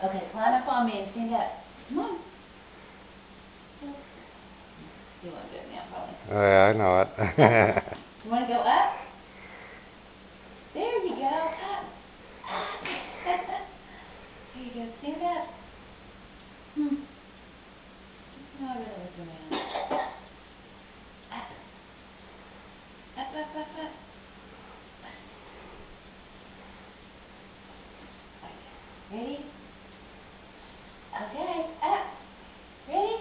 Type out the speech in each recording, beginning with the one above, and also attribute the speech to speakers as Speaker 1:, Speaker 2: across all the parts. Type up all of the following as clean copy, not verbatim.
Speaker 1: Okay, climb up on me and stand up. Come on. You won't do it now, probably.
Speaker 2: Oh, yeah, I know it.
Speaker 1: You want to go up? There you go. Up. Here you go. Stand up. No, really look around. Up. Up, up, up, up. Ready? Okay. Up. Ready?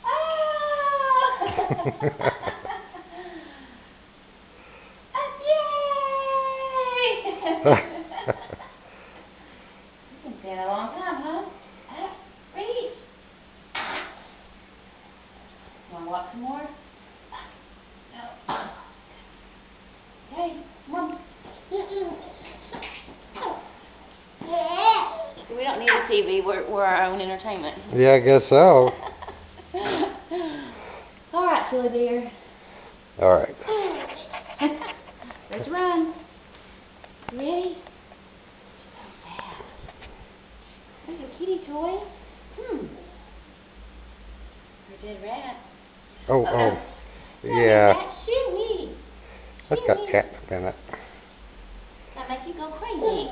Speaker 1: Ah! Up, yay! You can stand a long time, huh? Up, reach. Want to walk some more? No. Okay, come on. We don't need a TV. We're our own entertainment.
Speaker 2: Yeah, I guess so.
Speaker 1: All right, silly deer.
Speaker 2: All right.
Speaker 1: Let's run. You ready? So sad. There's a kitty toy. A dead rat.
Speaker 2: Oh,
Speaker 1: Oh.
Speaker 2: yeah.
Speaker 1: That's Chewy.
Speaker 2: That's got catnip in it.
Speaker 1: That makes you go crazy.